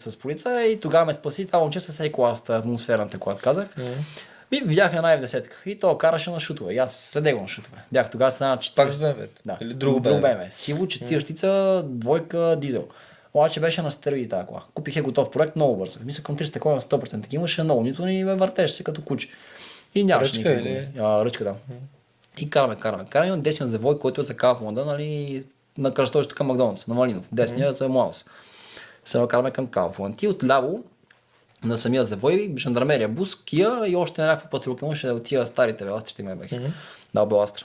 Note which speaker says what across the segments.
Speaker 1: с полица и тогава ме спаси това момче с A-класта, атмосферната, когато казах. И видях една F10 и то караше на шутове. И аз следех го на шутове. Бях тогава с една 40.
Speaker 2: Пак с BMW?
Speaker 1: Да.
Speaker 2: Или друго
Speaker 1: Друго
Speaker 2: BMW?
Speaker 1: BMW. Сиво, 40-тица, двойка, дизел. Обаче беше на стероиди тази кола. Купих е готов проект, много бързо. Мисля, към 300 кола на 100% имаше много нито и ме въртеше се като куче. И нямаше
Speaker 2: Ръчка или?
Speaker 1: Ръчка, да. И караме. Имам десния завой, който е за Kaufland, нали, на кръстовището към Макдоналдс, на Малинов. Десния за Муаус. Сега караме към Kaufland. И отляво на самия завой, жандармерия, бус, Кия и още някаква патрулка имаше от тия старите веластрите ме бяха. Да, Беластра.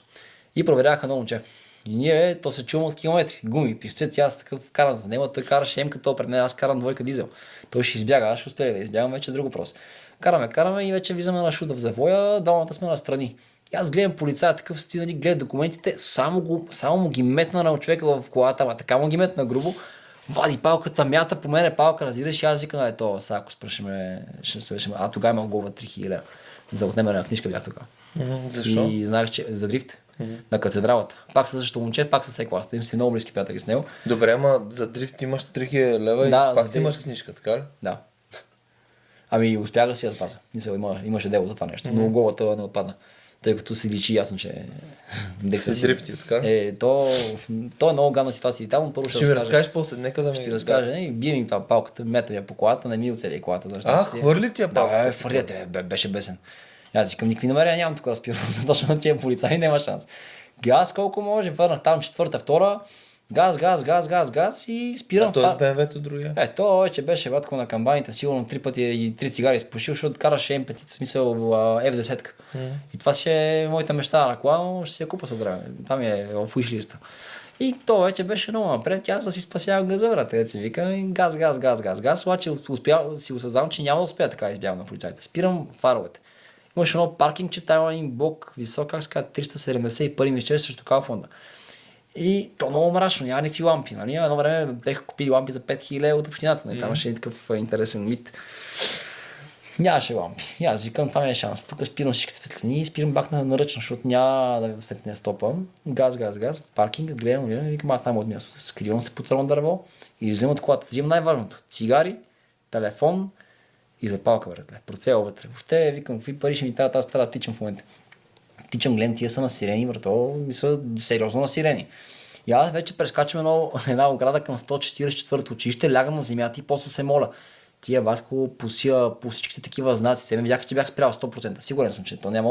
Speaker 1: И проверяха много момче. И ние, то се чуваме от километри. Гуми, пищят, аз такъв карам за него, той караше М като пред мен, аз карам двойка дизел. Той ще избяга, аз ще успея да избягам, вече е друг въпрос. Караме и вече влизаме на шута в завоя, двамата сме настрани. И аз гледам полицая такъв стои, нали, гледа документите, само му ги метна на човека в колата, ама така му ги метна грубо. Вади палката, мята по мене палка, разбираш, и аз викам, ето, сега ако спрашиме, ще се свършим. А тогава имах глоба 3000 лева. За отнемане на книжка бях тогава.
Speaker 2: Защо?
Speaker 1: И знаех, че за дрифт на катедралата. Пак със същото момче, пак с Е-класта. Им си много близки приятели с него.
Speaker 2: Добре, ама за дрифт имаш 3000 лева
Speaker 1: Да,
Speaker 2: и пак
Speaker 1: за
Speaker 2: ти имаш книжка, така ли?
Speaker 1: Да. Ами успях да си я запазя. Имаше дело за това нещо. Но глобата не отпадна. Тъй като си личи ясно, че...
Speaker 2: С дрифти, така ли?
Speaker 1: То е много гадна ситуация. И там първо
Speaker 2: Ще ми разкажеш после, нека да ми...
Speaker 1: Ще ти разкажа. И бие ми това палката, мета я по колата, не ми оцели колата.
Speaker 2: Хвърли ти я палката?
Speaker 1: Да, хвърли, беше бесен. Аз викам, никакви намерения нямам тук да спирам. Точно на тия полицаи няма шанс. Газ колко може, върнах там четвърта, втора. Газ и спирам.
Speaker 2: А той с BMW-то другия?
Speaker 1: То вече беше ваткал на камбаните, сигурно 3 пъти и 3 цигари изпушил, защото караше М5, в смисъл F10. И това си е моята мечта на кола, но ще си я купа със време. Това ми е в уишлиста. И то вече беше много напред, аз да си спасявам газа, брат, където си вика, и газ, обаче си осъзнавам, че няма да успея така избягам на полицайите. Спирам фаровете. Имаше едно паркинг, че там един блок висок, как се казва, 371 мисче срещу Kaufland. И то много мрачно, няма никакви лампи. Нали? Едно време беха купили лампи за 5000 от общината. Нали? Там имаше такъв интересен мит. Нямаше лампи. И аз викам, това ми е шанс. Тук спирам всичките светлини и спирам бак на ръчно, защото няма да светлиня стопам. Газ, в паркинга, гледам, викам, там от място. Скривам се под ровно дърво и вземат колата. Взимам най-важното. Цигари, телефон и запалка, братле. Портфел вътре. Въобще викам, какви пари ще ми трябва, аз трябва да тичам в момента. Тичам, гледам, тия са на сирени, брато, мисля, сериозно на сирени. И аз вече прескачам една ограда към 144-то училище, лягам на земята и после се моля. Тия Васко по всичките такива знаци, те ме видяха, че бях спрял 100%. Сигурен съм, че то няма